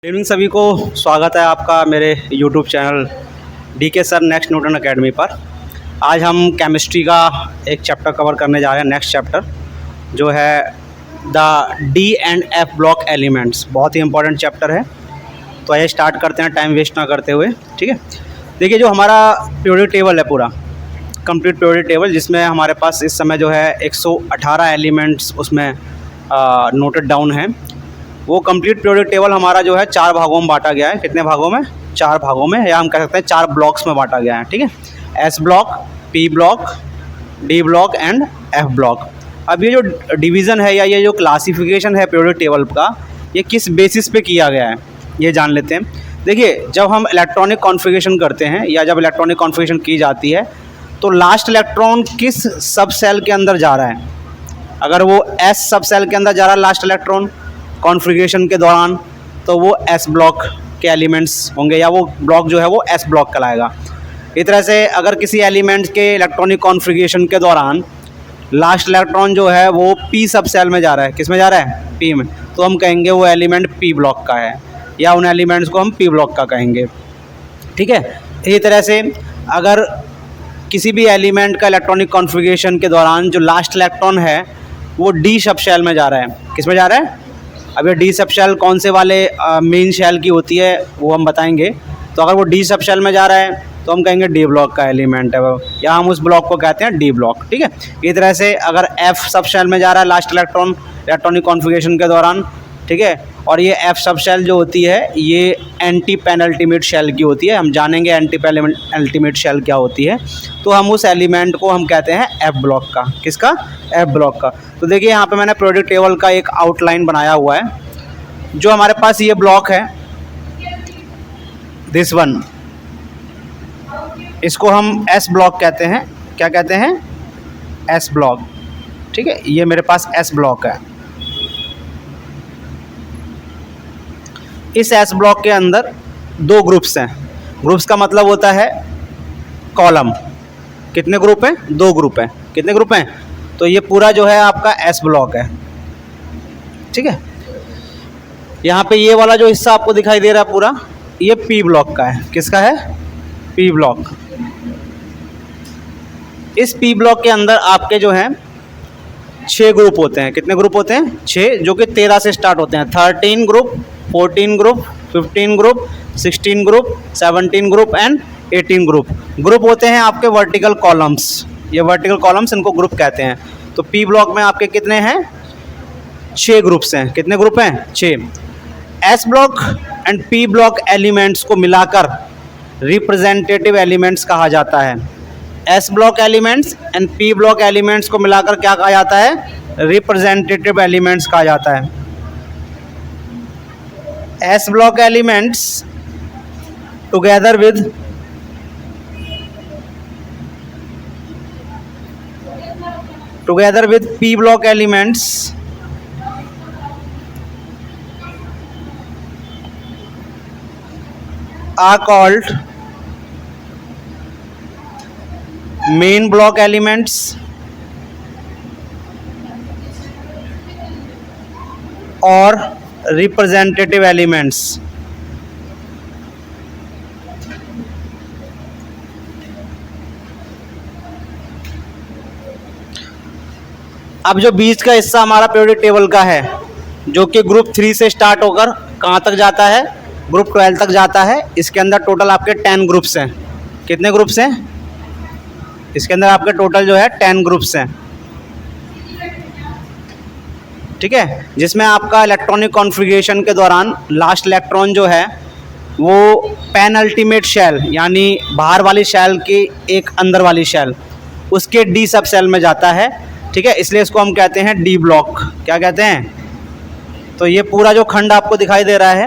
Good evening सभी को। स्वागत है आपका मेरे YouTube channel DK sir next Newton academy पर। आज हम केमिस्ट्री का एक चैप्टर कवर करने जा रहे हैं, नेक्स्ट चैप्टर जो है the D and F block elements. बहुत ही इंपॉर्टेंट चैप्टर है, तो आइए स्टार्ट करते हैं टाइम वेस्ट ना करते हुए। ठीक है, देखिए जो हमारा पीरियोडिक टेबल है, पूरा कंप्लीट पीरियोडिक टेबल, जिसमें हमारे पास इस समय जो है 118 एलिमेंट्स उसमें नोटेड डाउन हैं। वो कंप्लीट पीरियोडिक टेबल हमारा जो है 4 भागों में बांटा गया है। कितने भागों में? 4 भागों में, या हम कह सकते हैं 4 ब्लॉक्स में बांटा गया है। ठीक है, S block, P block, D block and F block. अब ये जो डिवीज़न है या ये जो क्लासिफिकेशन है पीरियोडिक टेबल का, ये किस बेसिस पे किया गया है ये जान लेते हैं। देखिए, जब हम इलेक्ट्रॉनिक कॉन्फ़िगरेशन करते हैं या जब इलेक्ट्रॉनिक कॉन्फ़िगरेशन की जाती है तो लास्ट इलेक्ट्रॉन किस सब सेल के अंदर जा रहा है। अगर वो एस सब सेल के अंदर जा रहा है लास्ट इलेक्ट्रॉन कॉन्फ़िगरेशन के दौरान, तो वो एस ब्लॉक के एलिमेंट्स होंगे, या वो ब्लॉक जो है वो एस ब्लॉक कहलाएगा। इस तरह से अगर किसी एलिमेंट के इलेक्ट्रॉनिक कॉन्फ़िगरेशन के दौरान लास्ट इलेक्ट्रॉन जो है वो पी सब सेल में जा रहा है, किस में जा रहा है? पी में, तो हम कहेंगे वो एलिमेंट पी ब्लॉक का है, या उन एलिमेंट्स को हम पी ब्लॉक का कहेंगे। ठीक है, इसी तरह से अगर किसी भी एलिमेंट का इलेक्ट्रॉनिक कॉन्फ़िगरेशन के दौरान जो लास्ट इलेक्ट्रॉन है वो डी सब शेल में जा रहा है, किस में जा रहा है? अब ये डी सब शेल कौन से वाले मेन शेल की होती है वो हम बताएंगे। तो अगर वो डी सब शेल में जा रहा है तो हम कहेंगे डी ब्लॉक का एलिमेंट है वो, या हम उस ब्लॉक को कहते हैं डी ब्लॉक। ठीक है, इस तरह से अगर एफ सब शेल में जा रहा है लास्ट इलेक्ट्रॉन इलेक्ट्रॉनिक कॉन्फ़िगरेशन के दौरान, ठीक है, और ये एफ सब शेल जो होती है ये एंटी पेनल्टीमेट शेल की होती है। हम जानेंगे एंटी पेनल्टीमेट शेल क्या होती है। तो हम उस एलिमेंट को हम कहते हैं एफ ब्लॉक का। किसका? एफ ब्लॉक का। तो देखिए यहाँ पे मैंने पीरियोडिक टेबल का एक आउटलाइन बनाया हुआ है। जो हमारे पास ये ब्लॉक है, दिस वन, इसको हम एस ब्लॉक कहते हैं। क्या कहते हैं? S block. ठीक है, ये मेरे पास एस ब्लॉक है। इस एस ब्लॉक के अंदर 2 ग्रुप्स हैं। ग्रुप्स का मतलब होता है कॉलम। कितने ग्रुप हैं? 2 ग्रुप हैं। कितने ग्रुप हैं? तो ये पूरा जो है आपका एस ब्लॉक है। ठीक है, यहाँ पे ये वाला जो हिस्सा आपको दिखाई दे रहा है पूरा, ये पी ब्लॉक का है। किसका है? P block. इस पी ब्लॉक के अंदर आपके जो हैं 6 ग्रुप होते हैं। कितने ग्रुप होते हैं? 6, जो कि 13 से स्टार्ट होते हैं। 13 group, 14 group, 15 group, 16 group, 17 group and 18 group. Group होते हैं आपके वर्टिकल कॉलम्स। ये वर्टिकल कॉलम्स, इनको ग्रुप कहते हैं। तो पी ब्लॉक में आपके कितने हैं? 6 ग्रुप्स हैं। कितने ग्रुप हैं? 6। S block and P block elements को मिलाकर रिप्रेजेंटेटिव एलिमेंट्स कहा जाता है। S block elements and P block elements को मिलाकर क्या कहा जाता है? रिप्रेजेंटेटिव एलिमेंट्स कहा जाता है। S block elements together with P block elements are called main block elements or representative elements। अब जो बीच का हिस्सा हमारा पीरियोडिक टेबल का है, जो कि ग्रुप 3 से स्टार्ट होकर कहाँ तक जाता है? ग्रुप 12 तक जाता है। इसके अंदर टोटल आपके 10 ग्रुप्स हैं। कितने ग्रुप्स हैं? इसके अंदर आपके टोटल जो है 10 ग्रुप्स हैं। ठीक है, जिसमें आपका इलेक्ट्रॉनिक कॉन्फ़िगरेशन के दौरान लास्ट इलेक्ट्रॉन जो है वो पेनल्टीमेट शेल, यानी बाहर वाली शेल की एक अंदर वाली शेल, उसके डी सब सेल में जाता है। ठीक है, इसलिए इसको हम कहते हैं डी ब्लॉक। क्या कहते हैं? तो ये पूरा जो खंड आपको दिखाई दे रहा है,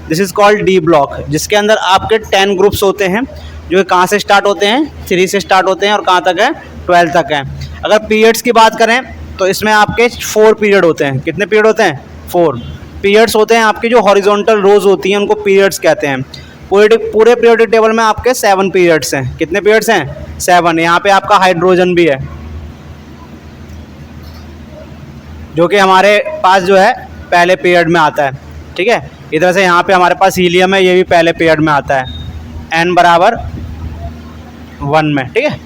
this is called D block, जिसके अंदर आपके 10 ग्रुप्स होते हैं, जो कहाँ से स्टार्ट होते हैं? 3 से स्टार्ट होते हैं और कहाँ तक है? 12 तक है। अगर पीरियड्स की बात करें तो इसमें आपके 4 पीरियड होते हैं। कितने पीरियड होते हैं? 4 पीरियड्स होते हैं। आपकी जो हॉरिजॉन्टल रोज होती हैं उनको पीरियड्स कहते हैं। पूरे पीरियोडिक टेबल में आपके 7 पीरियड्स हैं। कितने पीरियड्स हैं? 7। यहाँ पे आपका हाइड्रोजन भी है, जो कि हमारे पास जो है पहले पीरियड में आता है। ठीक है, इधर से यहाँ पे हमारे पास हीलियम है, ये भी पहले पेयर्ड में आता है, n बराबर 1 में, ठीक है।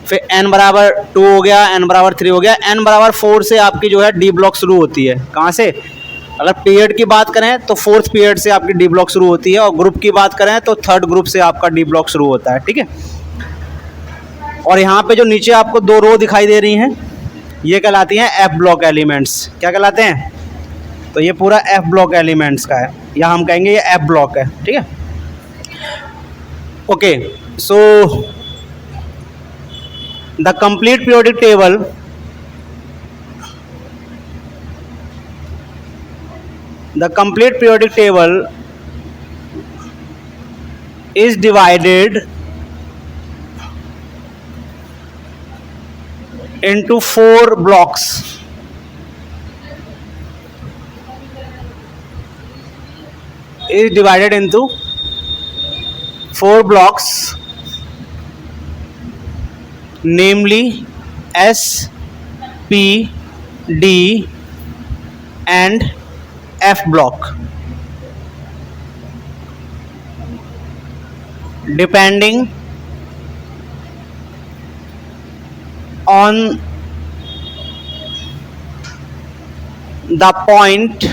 फिर n बराबर 2 हो गया, n बराबर 3 हो गया, n बराबर 4 से आपकी जो है डी ब्लॉक शुरू होती है। कहाँ से? अगर पीरियड की बात करें तो 4th पीरियड से आपकी डी ब्लॉक शुरू होती है, और ग्रुप की बात करें तो 3rd ग्रुप से आपका डी ब्लॉक शुरू होता है, ठीक है। और यहाँ पे जो नीचे आपको 2 रो दिखाई दे रही हैं, ये कहलाती हैं एफ ब्लॉक एलिमेंट्स। क्या कहलाते हैं? तो ये पूरा एफ ब्लॉक एलिमेंट्स का है, या हम कहेंगे ये एफ ब्लॉक है, ठीक है। Okay, so the complete periodic table is divided into 4 blocks. Is divided into 4 blocks, namely S, P, D and F block, depending on the point,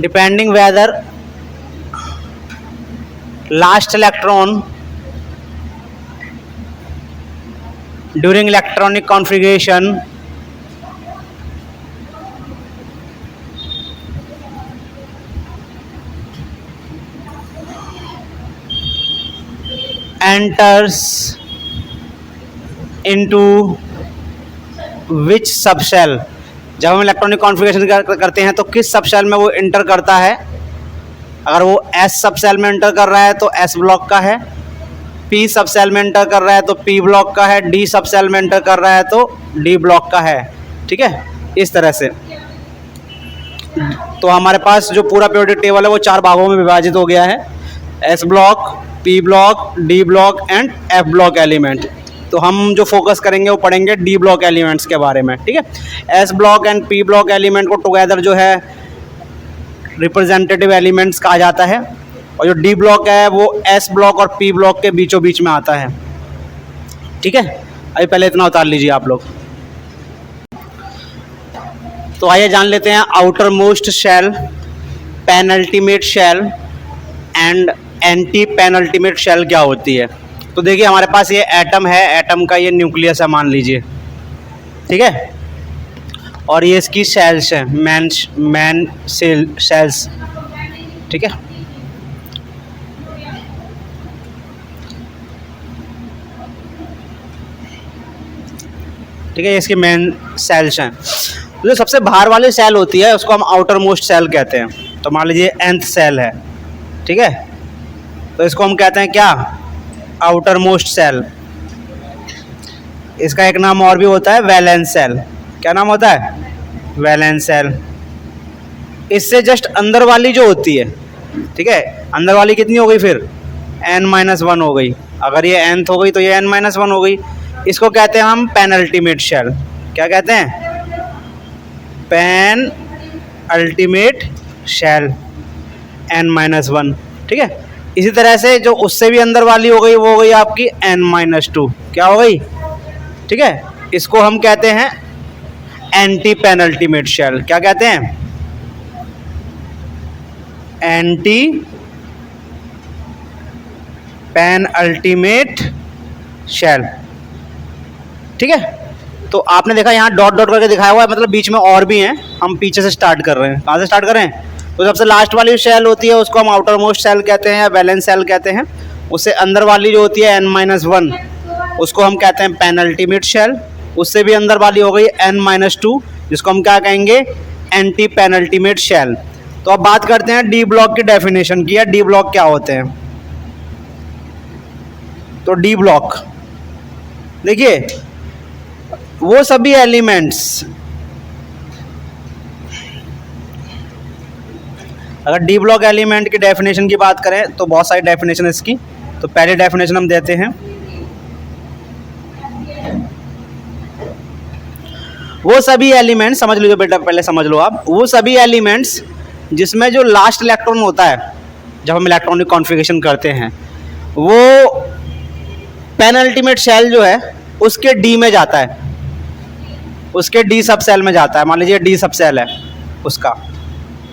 depending whether last electron during electronic configuration enters into which subshell। जब हम electronic configuration करते हैं तो किस subshell में वो inter करता है। अगर वो एस सबसेल में इंटर कर रहा है तो एस ब्लॉक का है, पी सबसेल में इंटर कर रहा है तो पी ब्लॉक का है, डी सबसेल में इंटर कर रहा है तो डी ब्लॉक का है, ठीक है। इस तरह से तो हमारे पास जो पूरा पीरियोडिक टेबल है वो 4 भागों में विभाजित हो गया है, S block, P block, D block and F block element. तो हम जो फोकस करेंगे वो पढ़ेंगे डी ब्लॉक एलिमेंट्स के बारे में, ठीक है। S block and P block element को टुगेदर जो है रिप्रेजेंटेटिव एलिमेंट्स कहा जाता है, और जो डी ब्लॉक है वो एस ब्लॉक और पी ब्लॉक के बीचों बीच में आता है, ठीक है। अभी पहले इतना उतार लीजिए आप लोग। तो आइए जान लेते हैं outer most shell, penultimate shell and anti penultimate shell क्या होती है। तो देखिए हमारे पास ये एटम है, एटम का ये न्यूक्लियस है मान लीजिए, ठीक है। और ये इसकी सेल्स है, मैन सेल्स, ठीक है। ठीक है, ये इसकी मेन सेल्स हैं। तो जो सबसे बाहर वाली सेल होती है उसको हम आउटर मोस्ट सेल कहते हैं। तो मान लीजिए nth सेल है, ठीक है, तो इसको हम कहते हैं क्या? Outer most shell. इसका एक नाम और भी होता है वैलेंस सेल। क्या नाम होता है? Valence shell. इससे जस्ट अंदर वाली जो होती है, ठीक है, अंदर वाली कितनी हो गई फिर? n-1 हो गई। अगर ये nth हो गई तो ये n-1 हो गई। इसको कहते हैं हम पेनल्टीमेट शेल। क्या कहते हैं? पेन अल्टीमेट शेल n-1, ठीक है। इसी तरह से जो उससे भी अंदर वाली हो गई वो हो गई आपकी n-2। क्या हो गई? ठीक है, इसको हम कहते हैं एंटी पेनल्टीमेट शेल। क्या कहते हैं? एंटी पेनल्टीमेट शेल, ठीक है। तो आपने देखा यहाँ डॉट डॉट करके दिखाया हुआ है, मतलब बीच में और भी हैं। हम पीछे से स्टार्ट कर रहे हैं। कहाँ से स्टार्ट कर रहे हैं? तो सबसे लास्ट वाली शेल होती है उसको हम आउटर मोस्ट शेल कहते हैं या वैलेंस शेल कहते हैं। उससे अंदर वाली जो होती है n-1 उसको हम कहते हैं पेनल्टीमेट शेल। उससे भी अंदर वाली हो गई n-2 जिसको हम क्या कहेंगे? Anti penultimate shell. तो अब बात करते हैं डी ब्लॉक की डेफिनेशन की। डी ब्लॉक क्या होते हैं? तो डी ब्लॉक देखिए वो सभी एलिमेंट्स, अगर डी ब्लॉक एलिमेंट की डेफिनेशन की बात करें तो बहुत सारी डेफिनेशन है इसकी। तो पहले डेफिनेशन हम देते हैं, वो सभी एलिमेंट्स, समझ लीजिए बेटा, पहले समझ लो आप, वो सभी एलिमेंट्स जिसमें जो लास्ट इलेक्ट्रॉन होता है जब हम इलेक्ट्रॉनिक कॉन्फ़िगरेशन करते हैं, वो पेनल्टीमेट शेल जो है उसके डी में जाता है, उसके डी सब सेल में जाता है। मान लीजिए डी सब सेल है, उसका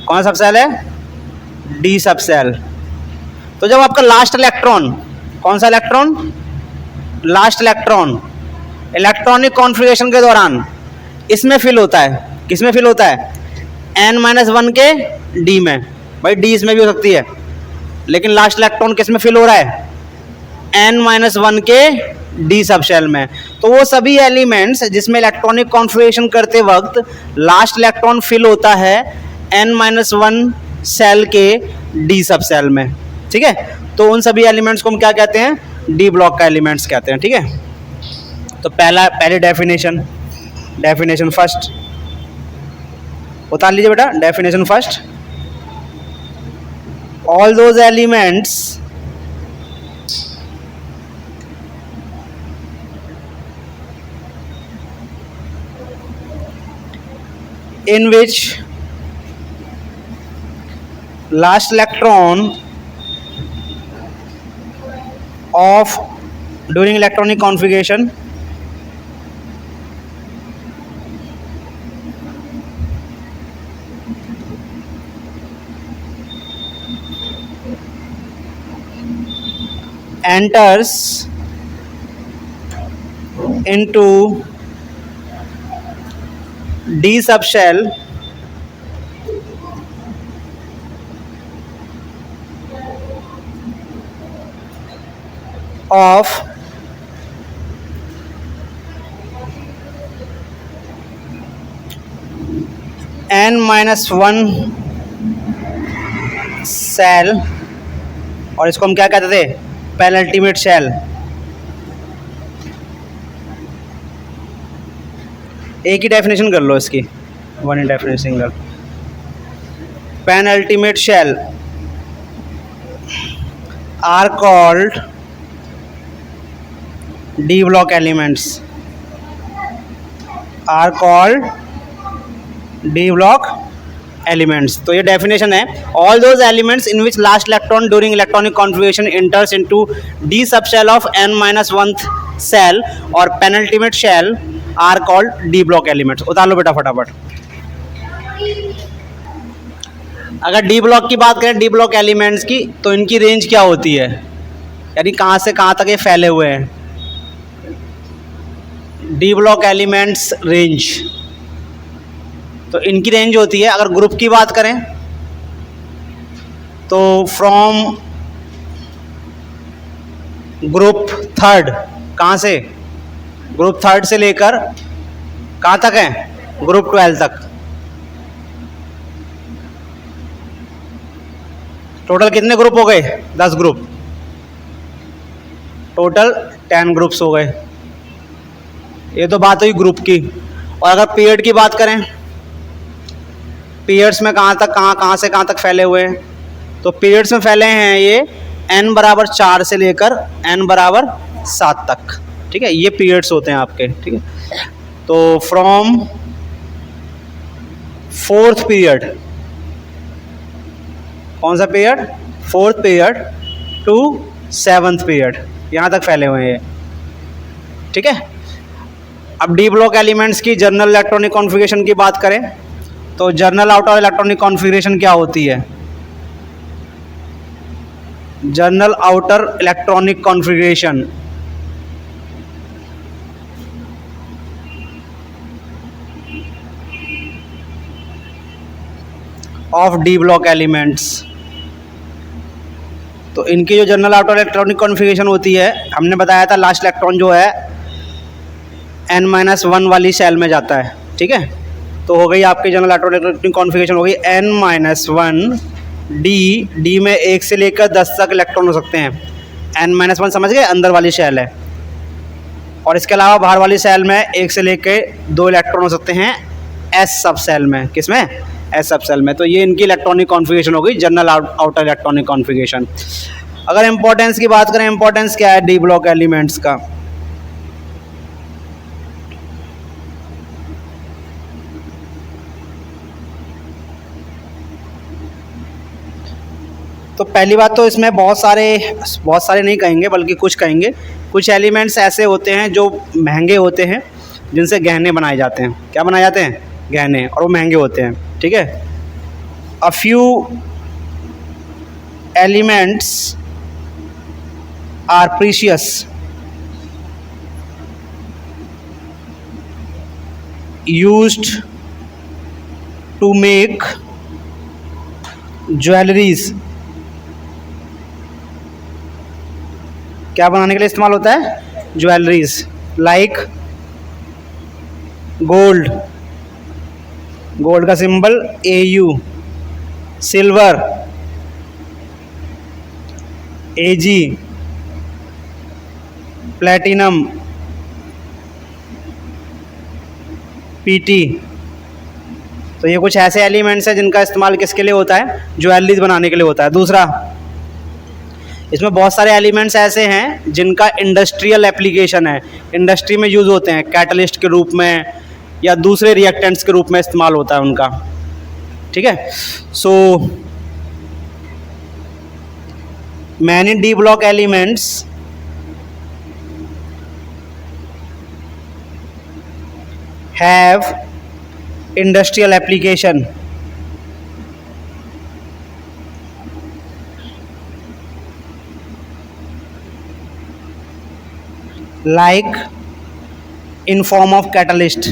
कौन सा सब सेल है? डी सब सेल। तो जब आपका लास्ट इलेक्ट्रॉन, कौन सा electron? Last electron electronic configuration के दौरान इसमें फिल होता है, किसमें फिल होता है? n-1 के डी में। भाई डी इसमें भी हो सकती है, लेकिन लास्ट इलेक्ट्रॉन किस में फिल हो रहा है? n-1 के डी सब शेल में। तो वो सभी एलिमेंट्स जिसमें इलेक्ट्रॉनिक कॉन्फ़िगरेशन करते वक्त लास्ट इलेक्ट्रॉन फिल होता है n-1 सेल के डी सब सेल में, ठीक है। तो उन सभी एलिमेंट्स को हम क्या कहते हैं? डी ब्लॉक का एलिमेंट्स कहते हैं, ठीक है। तो पहली डेफिनेशन फर्स्ट उतार लीजिए बेटा। Definition first, all those elements in which last electron of during electronic configuration enters into D subshell of n-1 shell, और इसको हम क्या कहते थे? Penultimate shell. एक ही डेफिनेशन कर लो इसकी, वन ही definition single. Penultimate shell are called D block elements, are called D block elements. तो ये डेफिनेशन है, all those elements in which last electron during electronic configuration enters into D sub shell of n-1 shell और penultimate shell are called D block elements. उतार लो बेटा फटाफट। अगर D block की बात करें, डी ब्लॉक एलिमेंट्स की, तो इनकी रेंज क्या होती है, यानी कहाँ से कहाँ तक ये फैले हुए हैं? डी ब्लॉक एलिमेंट्स रेंज, तो इनकी रेंज होती है, अगर ग्रुप की बात करें तो फ्रॉम ग्रुप थर्ड, कहाँ से? ग्रुप थर्ड से लेकर कहाँ तक है? ग्रुप 12 तक। टोटल कितने ग्रुप हो गए? 10 ग्रुप, टोटल 10 ग्रुप्स हो गए। ये तो बात हुई ग्रुप की। और अगर पीरियड की बात करें, पीरियड्स में कहाँ से कहाँ तक फैले हुए हैं? तो पीरियड्स में फैले हैं ये n=4 से लेकर n=7 तक, ठीक है। ये पीरियड्स होते हैं आपके, ठीक है। तो फ्रॉम फोर्थ पीरियड, कौन सा period? Fourth period to 7th period, यहाँ तक फैले हुए हैं, ठीक है। अब डी ब्लॉक एलिमेंट्स की जर्नल इलेक्ट्रॉनिक कॉन्फ़िगरेशन की बात करें तो जर्नल आउटर इलेक्ट्रॉनिक कॉन्फ़िगरेशन क्या होती है? Journal outer electronic configuration of D block elements. तो इनकी जो जर्नल आउटर इलेक्ट्रॉनिक कॉन्फ़िगरेशन होती है, हमने बताया था लास्ट इलेक्ट्रॉन जो है n-1 वाली सेल में जाता है, ठीक है। तो हो गई आपकी जनरल आउटर इलेक्ट्रॉनिक कॉन्फ़िगरेशन हो गई n-1 डी में 1 से लेकर 10 तक इलेक्ट्रॉन हो सकते हैं। n-1 समझ गए, अंदर वाली सेल है। और इसके अलावा बाहर वाली सेल में 1 से लेकर 2 इलेक्ट्रॉन हो सकते हैं एस सब सेल में। किसमें? एस सब सेल में। तो ये इनकी इलेक्ट्रॉनिक कॉन्फ़िगरेशन हो गई, जनरल आउटर इलेक्ट्रॉनिक कॉन्फ़िगरेशन। अगर इंपॉर्टेंस की बात करें, इंपॉर्टेंस क्या है डी ब्लॉक एलिमेंट्स का? तो पहली बात तो इसमें बहुत सारे नहीं कहेंगे बल्कि कुछ कहेंगे। कुछ एलिमेंट्स ऐसे होते हैं जो महंगे होते हैं, जिनसे गहने बनाए जाते हैं। क्या बनाए जाते हैं? गहने, और वो महंगे होते हैं। ठीक है। A few elements are precious used to make jewelleries. क्या बनाने के लिए इस्तेमाल होता है? ज्वेलरीज। लाइक गोल्ड, गोल्ड का symbol AU, silver AG, platinum PT। तो ये कुछ ऐसे एलिमेंट्स हैं जिनका इस्तेमाल किसके लिए होता है? ज्वेलरीज बनाने के लिए होता है। दूसरा, इसमें बहुत सारे एलिमेंट्स ऐसे हैं जिनका इंडस्ट्रियल एप्लीकेशन है, इंडस्ट्री में यूज़ होते हैं, कैटलिस्ट के रूप में या दूसरे रिएक्टेंट्स के रूप में इस्तेमाल होता है उनका। ठीक है। So many D block elements have industrial application like in form of catalyst।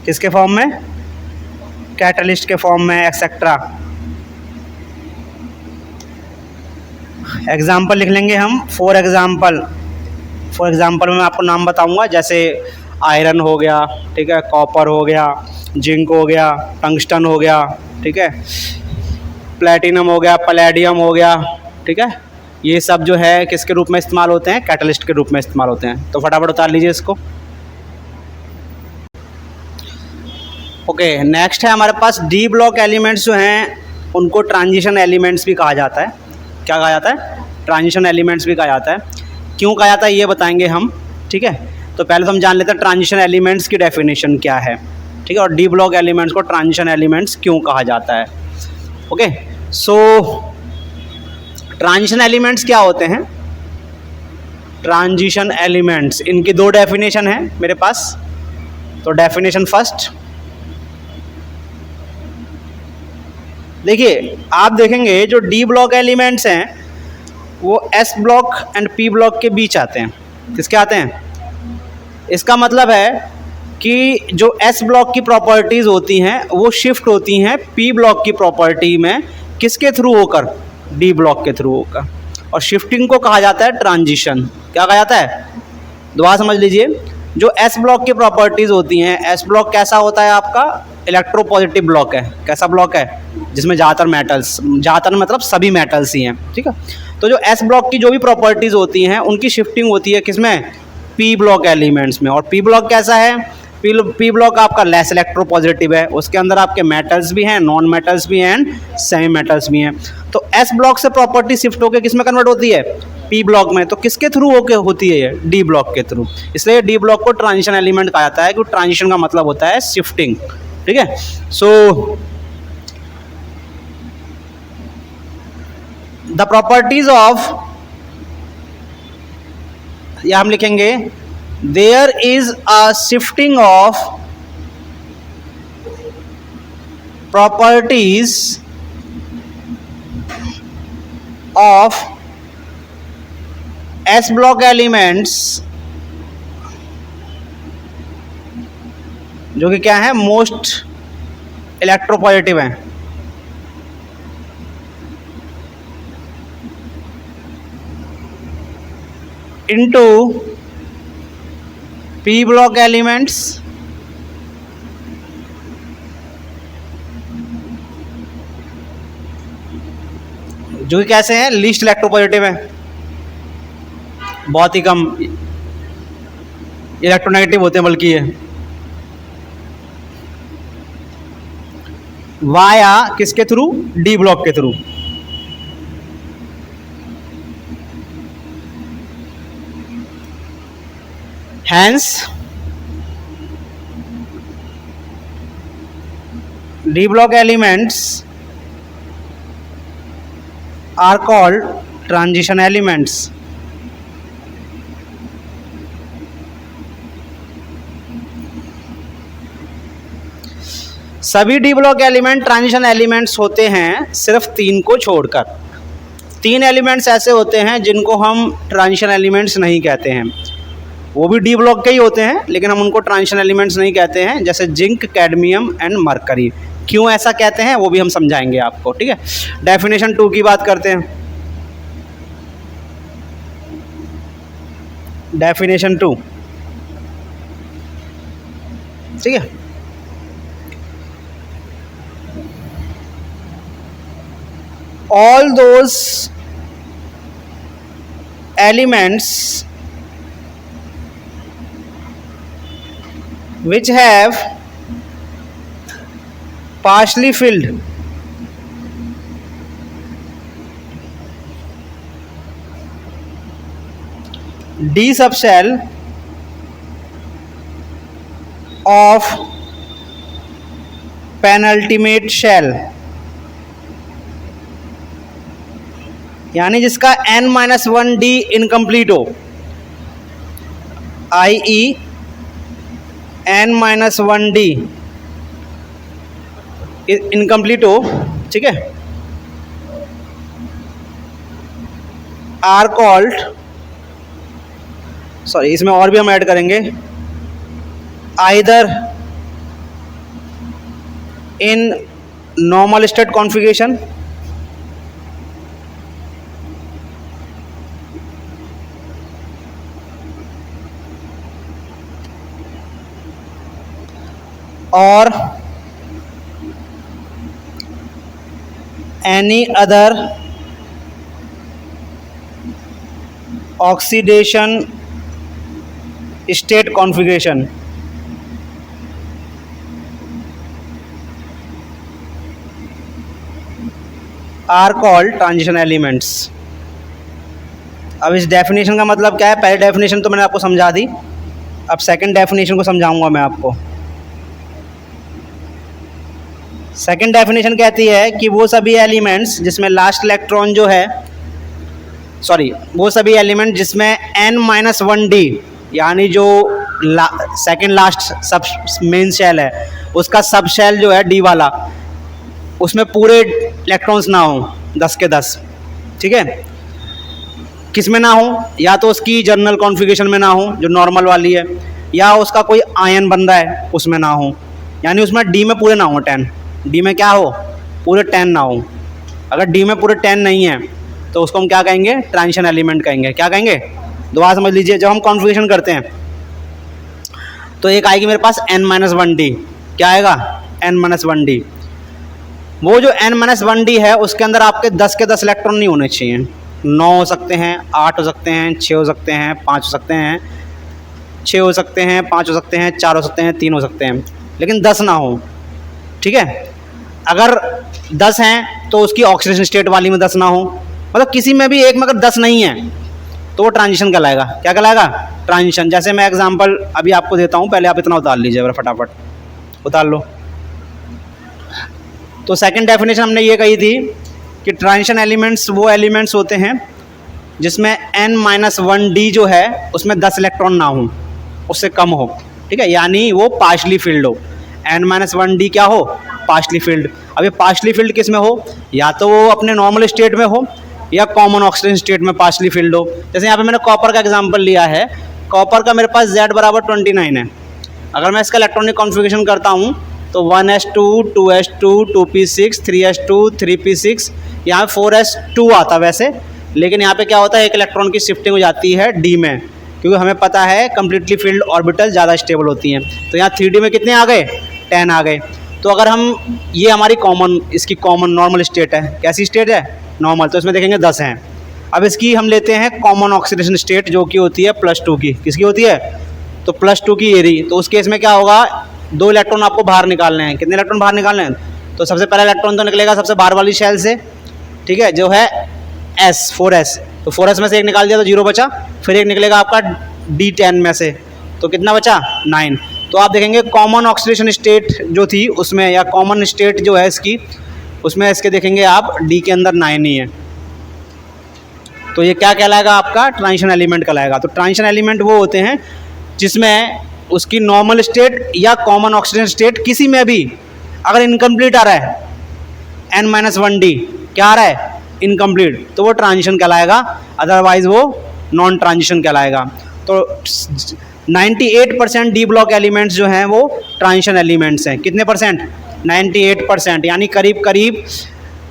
किसके फॉर्म में? कैटलिस्ट के फॉर्म में, एक्सेट्रा। एग्जाम्पल लिख लेंगे हम। फॉर एग्जाम्पल में मैं आपको नाम बताऊंगा, जैसे आयरन हो गया, ठीक है, कॉपर हो गया, जिंक हो गया, टंगस्टन हो गया, ठीक है, प्लेटिनम हो गया, पैलेडियम हो गया। ठीक है। ये सब जो है किसके रूप में इस्तेमाल होते हैं? कैटलिस्ट के रूप में इस्तेमाल होते हैं। तो फटाफट उतार लीजिए इसको। ओके, नेक्स्ट है हमारे पास डी ब्लॉक एलिमेंट्स जो हैं उनको ट्रांजिशन एलिमेंट्स भी कहा जाता है। क्या कहा जाता है? ट्रांजिशन एलिमेंट्स भी कहा जाता है। क्यों कहा जाता है ये बताएंगे हम। ठीक है। तो पहले तो हम जान लेते हैं ट्रांजिशन एलिमेंट्स की डेफिनेशन क्या है। ठीक है। और डी ब्लॉक एलिमेंट्स को ट्रांजिशन एलिमेंट्स क्यों कहा जाता है। ओके। सो ट्रांजिशन एलिमेंट्स क्या होते हैं? ट्रांजिशन एलिमेंट्स, इनकी दो डेफिनेशन है मेरे पास। तो डेफिनेशन फर्स्ट, देखिए आप देखेंगे जो डी ब्लॉक एलिमेंट्स हैं वो S block and P block के बीच आते हैं। किसके आते हैं? इसका मतलब है कि जो एस ब्लॉक की प्रॉपर्टीज़ होती हैं वो शिफ्ट होती हैं पी ब्लॉक की प्रॉपर्टी में। किसके थ्रू होकर? डी ब्लॉक के थ्रू होकर। और शिफ्टिंग को कहा जाता है ट्रांजिशन। क्या कहा जाता है? दोबारा समझ लीजिए। जो एस ब्लॉक की प्रॉपर्टीज़ होती हैं, एस ब्लॉक कैसा होता है आपका? इलेक्ट्रोपॉजिटिव ब्लॉक है। कैसा ब्लॉक है? जिसमें ज़्यादातर मेटल्स, ज़्यादातर मतलब सभी मेटल्स ही हैं। ठीक है। तो जो एस ब्लॉक की जो भी प्रॉपर्टीज़ होती हैं उनकी शिफ्टिंग होती है किसमें? पी ब्लॉक एलिमेंट्स में। और पी ब्लॉक कैसा है? पी ब्लॉक आपका लेस इलेक्ट्रोपॉजिटिव है, उसके अंदर आपके मेटल्स भी हैं, नॉन मेटल्स भी हैं एंड सेमी मेटल्स भी हैं। तो एस ब्लॉक से प्रॉपर्टी शिफ्ट होकर किस में कन्वर्ट होती है? पी ब्लॉक में। तो किसके थ्रू होकर होती है ये? डी ब्लॉक के थ्रू। इसलिए डी ब्लॉक को ट्रांजिशन एलिमेंट कहा जाता है, क्योंकि ट्रांजिशन का मतलब होता है शिफ्टिंग। ठीक है। सो द प्रॉपर्टीज ऑफ, या हम लिखेंगे there is a shifting of properties of S block elements, जो कि क्या है? मोस्ट इलेक्ट्रोपॉजिटिव हैं। इनटू पी ब्लॉक एलिमेंट्स जो कि कैसे हैं? लीस्ट इलेक्ट्रोपॉजिटिव है, बहुत ही कम इलेक्ट्रोनेगेटिव होते हैं बल्कि ये। वाया किसके थ्रू? डी ब्लॉक के through. Hence, D block elements are called transition elements. सभी D block element transition elements होते हैं सिर्फ 3 को छोड़कर। 3 एलिमेंट्स ऐसे होते हैं जिनको हम ट्रांजिशन एलिमेंट्स नहीं कहते हैं, वो भी डी ब्लॉक के ही होते हैं लेकिन हम उनको ट्रांजिशन एलिमेंट्स नहीं कहते हैं, जैसे जिंक, कैडमियम एंड मरकरी। क्यों ऐसा कहते हैं वो भी हम समझाएंगे आपको, ठीक है। डेफिनेशन 2 की बात करते हैं। डेफिनेशन 2, ठीक है। All those elements which have partially filled D subshell of penultimate shell, यानी जिसका n-1d इनकम्प्लीट हो, i.e. n-1d इनकम्प्लीट हो, ठीक है, आर कॉल्ड, सॉरी इसमें और भी हम ऐड करेंगे, either in normal state configuration और any other oxidation state configuration। Are called transition elements. अब इस डेफिनेशन का मतलब क्या है? पहले डेफिनेशन तो मैंने आपको समझा दी, अब सेकंड डेफिनेशन को समझाऊंगा मैं आपको। सेकंड डेफिनेशन कहती है कि वो सभी एलिमेंट्स जिसमें लास्ट इलेक्ट्रॉन जो है, सॉरी वो सभी एलिमेंट जिसमें n-1d यानी जो सेकंड लास्ट सब मेन शेल है उसका सब शेल जो है डी वाला, उसमें पूरे इलेक्ट्रॉन्स ना हो 10 के 10, ठीक है। किस में ना हो? या तो उसकी जनरल कॉन्फ़िगरेशन में ना हो जो नॉर्मल वाली है, या उसका कोई आयन बन रहा है उसमें ना हो, यानी उसमें डी में पूरे ना हो 10, डी में क्या हो? पूरे 10 ना हो। अगर डी में पूरे 10 नहीं है तो उसको हम क्या कहेंगे? ट्रांजिशन एलिमेंट कहेंगे। क्या कहेंगे? दोबारा समझ लीजिए, जब हम कॉन्फ़िगरेशन करते हैं तो एक आएगी मेरे पास n-1d, क्या आएगा? n-1d। वो जो n-1d है उसके अंदर आपके 10 के 10 इलेक्ट्रॉन नहीं होने चाहिए, 9 हो सकते हैं, 8 हो सकते हैं, 6 हो सकते हैं, 5 हो सकते हैं, 6 हो सकते हैं, 5 हो सकते हैं, 4 हो सकते हैं, 3 हो सकते हैं, लेकिन 10 ना हो, ठीक है। अगर 10 हैं तो उसकी ऑक्सीडेशन स्टेट वाली में 10 ना हो, मतलब किसी में भी एक में अगर 10 नहीं है तो वो ट्रांजिशन कहलाएगा। क्या कहलाएगा? ट्रांजिशन। जैसे मैं एग्जांपल अभी आपको देता हूँ, पहले आप इतना उतार लीजिए जरा, फटाफट उतार लो। तो सेकंड डेफिनेशन हमने ये कही थी कि ट्रांजिशन एलिमेंट्स वो एलिमेंट्स होते हैं जिसमें n-1d जो है उसमें 10 इलेक्ट्रॉन ना हो, उससे कम हो, ठीक है, यानी वो पार्शली फिल्ड हो। n-1d क्या हो? Partially field. अब ये पार्शली फिल्ड किस में हो? या तो वो अपने नॉर्मल स्टेट में हो या कॉमन ऑक्सीडेशन स्टेट में पार्शली फिल्ड हो। जैसे यहाँ पे मैंने कॉपर का एग्जांपल लिया है, कॉपर का मेरे पास Z बराबर 29 है। अगर मैं इसका इलेक्ट्रॉनिक कॉन्फ़िगरेशन करता हूँ तो 1s2, 2s2, 2p6, 3s2, 3p6, यहाँ 4s2 आता वैसे, लेकिन यहाँ पे क्या होता है, एक इलेक्ट्रॉन की शिफ्टिंग हो जाती है डी में, क्योंकि हमें पता है कम्प्लीटली फिल्ड ऑर्बिटल ज़्यादा स्टेबल होती हैं। तो यहाँ 3d में कितने आ गए? 10 आ गए। तो अगर हम, ये हमारी कॉमन, इसकी कॉमन नॉर्मल स्टेट है, कैसी स्टेट है? नॉर्मल, तो इसमें देखेंगे 10 हैं। अब इसकी हम लेते हैं कॉमन ऑक्सीडेशन स्टेट जो कि होती है +2 की। किसकी होती है? तो +2 की ये रही। तो उस केस में क्या होगा? 2 इलेक्ट्रॉन आपको बाहर निकालने हैं। कितने इलेक्ट्रॉन बाहर निकालने हैं? तो सबसे पहला इलेक्ट्रॉन तो निकलेगा सबसे बाहर वाली शेल से, ठीक है, जो है S, 4s। तो 4s में से एक निकाल दिया तो 0 बचा, फिर एक निकलेगा आपका D10 में से, तो कितना बचा? 9। तो आप देखेंगे कॉमन ऑक्सीडेशन स्टेट जो थी उसमें, या कॉमन स्टेट जो है इसकी, उसमें इसके देखेंगे आप D के अंदर 9 ही है, तो ये क्या कहलाएगा आपका, ट्रांजिशन एलिमेंट कहलाएगा। तो ट्रांजिशन एलिमेंट वो होते हैं जिसमें उसकी नॉर्मल स्टेट या कॉमन ऑक्सीजन स्टेट किसी में भी अगर इनकम्प्लीट आ रहा है, N-1D क्या आ रहा है, इनकम्प्लीट, तो वो ट्रांजिशन कहलाएगा, अदरवाइज वो नॉन ट्रांजिशन कहलाएगा। तो 98% डी ब्लॉक एलिमेंट्स जो हैं वो ट्रांजिशन एलिमेंट्स हैं। कितने परसेंट, 98%, यानी करीब करीब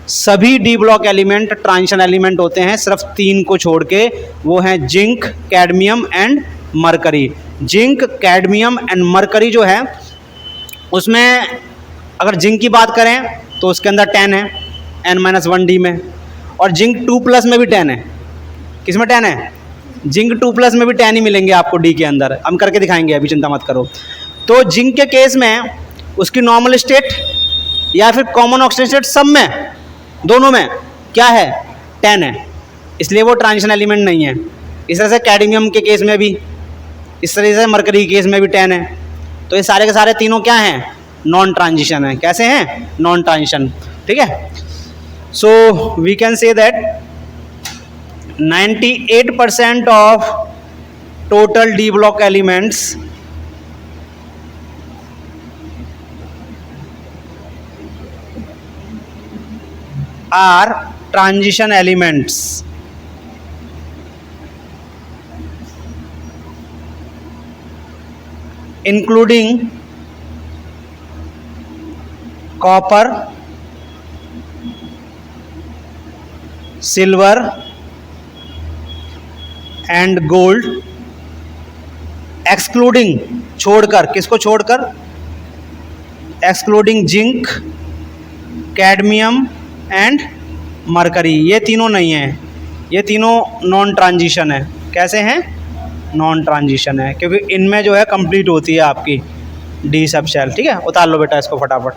सभी D block element transition element होते हैं, सिर्फ 3 को छोड़ के, वो हैं zinc, cadmium and mercury. Zinc, cadmium and mercury जो है उसमें अगर जिंक की बात करें तो उसके अंदर 10 है N-1D में, और जिंक 2+ में भी 10 है। किस में 10 है, जिंक 2+ में भी 10 ही मिलेंगे आपको डी के अंदर, हम करके दिखाएंगे, अभी चिंता मत करो। तो जिंक के केस में उसकी नॉर्मल स्टेट या फिर कॉमन ऑक्सीजन स्टेट सब में, दोनों में क्या है, 10 है, इसलिए वो ट्रांजिशन एलिमेंट नहीं है। इस तरह से कैडमियम के केस में भी, इस तरह से मरकरी के केस में भी 10 है। तो ये सारे के सारे तीनों क्या हैं, नॉन ट्रांजिशन है। कैसे हैं, नॉन ट्रांजिशन, ठीक है। So we can say that 98% of total D block elements are transition elements, including copper, silver and gold, excluding, छोड़कर, किसको छोड़कर, excluding zinc, cadmium and mercury. ये तीनों नहीं है, ये तीनों नॉन ट्रांजिशन है। कैसे हैं, नॉन ट्रांजिशन है, क्योंकि इनमें जो है कंप्लीट होती है आपकी डी सब शेल। ठीक है, उतार लो बेटा इसको फटाफट।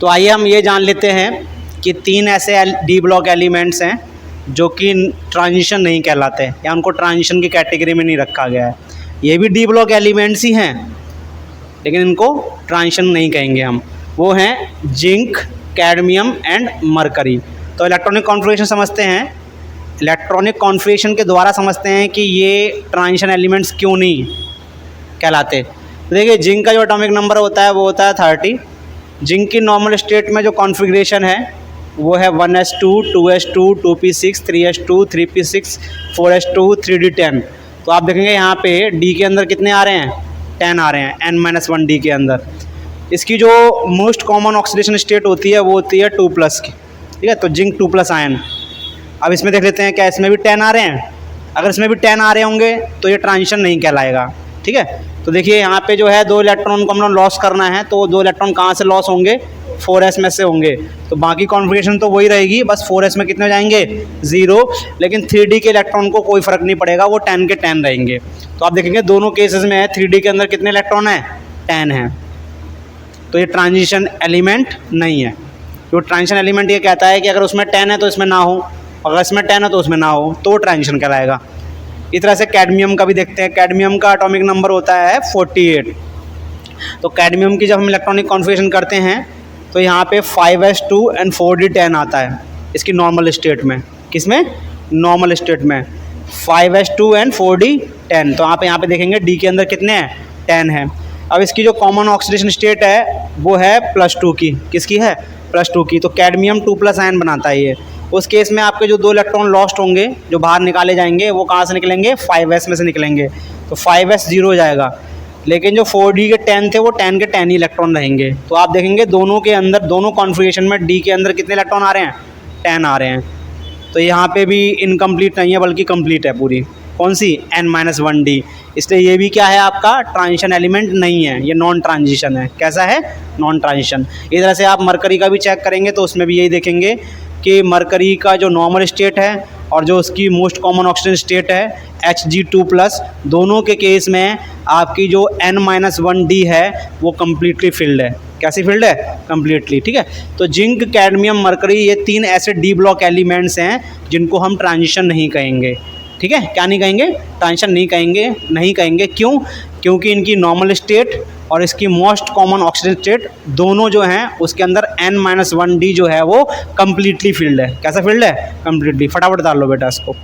तो आइए हम ये जान लेते हैं कि 3 ऐसे डी ब्लॉक एलिमेंट्स हैं जो कि ट्रांजिशन नहीं कहलाते या उनको ट्रांजिशन की कैटेगरी में नहीं रखा गया है। ये भी डी ब्लॉक एलिमेंट्स ही हैं, लेकिन इनको ट्रांजिशन नहीं कहेंगे हम। वो हैं जिंक, कैडमियम एंड मरकरी। तो इलेक्ट्रॉनिक कॉन्फ़िगरेशन समझते हैं, इलेक्ट्रॉनिक कॉन्फ़िगरेशन के द्वारा समझते हैं कि ये ट्रांजिशन एलिमेंट्स क्यों नहीं कहलाते। तो देखिए, जिंक का जो एटॉमिक नंबर होता है वो होता है 30। जिंक की नॉर्मल स्टेट में जो कॉन्फ़िगरेशन है वो है 1s2, 2s2, 2p6, 3s2, 3p6, 4s2, 3d10। तो आप देखेंगे यहाँ पे डी के अंदर कितने आ रहे हैं, 10 आ रहे हैं N-1D के अंदर। इसकी जो मोस्ट कॉमन ऑक्सीडेशन स्टेट होती है वो होती है 2+ की। ठीक है, तो जिंक 2+ आयन। अब इसमें देख लेते हैं क्या इसमें भी 10 आ रहे हैं। अगर इसमें भी 10 आ रहे होंगे तो ये ट्रांजिशन नहीं कहलाएगा। ठीक है, तो देखिए यहाँ पे जो है 2 इलेक्ट्रॉन को हमने लॉस करना है, तो 2 इलेक्ट्रॉन कहाँ से लॉस होंगे, 4s में से होंगे। तो बाकी कॉन्फ़िगरेशन तो वही रहेगी, बस 4s में कितने हो जाएंगे, 0। लेकिन 3d के इलेक्ट्रॉन को कोई फ़र्क नहीं पड़ेगा, वो 10 के 10 रहेंगे। तो आप देखेंगे दोनों केसेस में है 3d के अंदर कितने इलेक्ट्रॉन हैं, 10 हैं। तो ये ट्रांजिशन एलिमेंट नहीं है। तो ट्रांजिशन एलिमेंट ये कहता है कि अगर उसमें 10 है तो इसमें ना हो, अगर इसमें 10 है तो उसमें ना हो, तो ट्रांजिशन कहलाएगा। इस तरह से कैडमियम का भी देखते हैं। कैडमियम का एटॉमिक नंबर होता है 48। तो कैडमियम की जब हम इलेक्ट्रॉनिक कॉन्फ़िगरेशन करते हैं तो यहाँ पे 5s2 एंड 4d10 आता है इसकी नॉर्मल स्टेट में। किसमें, नॉर्मल स्टेट में 5s2 एंड 4d10। तो यहाँ पे देखेंगे डी के अंदर कितने हैं, 10 है। अब इसकी जो कॉमन ऑक्सीडेशन स्टेट है वो है +2 की। किसकी है, +2 की। तो कैडमियम 2+ आयन बनाता है ये। उस केस में आपके जो 2 इलेक्ट्रॉन लॉस्ट होंगे, जो बाहर निकाले जाएंगे, वो कहाँ से निकलेंगे, 5s में से निकलेंगे। तो 5s 0 हो जाएगा। लेकिन जो 4d के 10 थे वो 10 के 10 ही इलेक्ट्रॉन रहेंगे। तो आप देखेंगे दोनों के अंदर, दोनों कॉन्फ़िगरेशन में डी के अंदर कितने इलेक्ट्रॉन आ रहे हैं, 10 आ रहे हैं। तो यहाँ पे भी इनकम्प्लीट नहीं है बल्कि कंप्लीट है पूरी। कौन सी, N-1D। इसलिए ये भी क्या है आपका, ट्रांजिशन एलिमेंट नहीं है, ये नॉन ट्रांजिशन है। कैसा है, नॉन ट्रांजिशन। इस तरह से आप मरकरी का भी चेक करेंगे तो उसमें भी यही देखेंगे कि मरकरी का जो नॉर्मल स्टेट है और जो उसकी मोस्ट कॉमन ऑक्सीजन स्टेट है Hg2+, दोनों के केस में आपकी जो N-1D है वो कम्प्लीटली फिल्ड है। कैसी फील्ड है, कम्प्लीटली। ठीक है, तो जिंक, कैडमियम, मरकरी, ये 3 ऐसे डी ब्लॉक एलिमेंट्स हैं जिनको हम ट्रांजिशन नहीं कहेंगे। ठीक है, क्या नहीं कहेंगे, ट्रांजिशन नहीं कहेंगे। क्यों? क्योंकि इनकी नॉर्मल स्टेट और इसकी मोस्ट कॉमन ऑक्सीजन स्टेट दोनों जो हैं उसके अंदर n-1d जो है वो कम्प्लीटली फिल्ड है। कैसा फिल्ड है? कम्प्लीटली। फटाफट डाल लो बेटा इसको।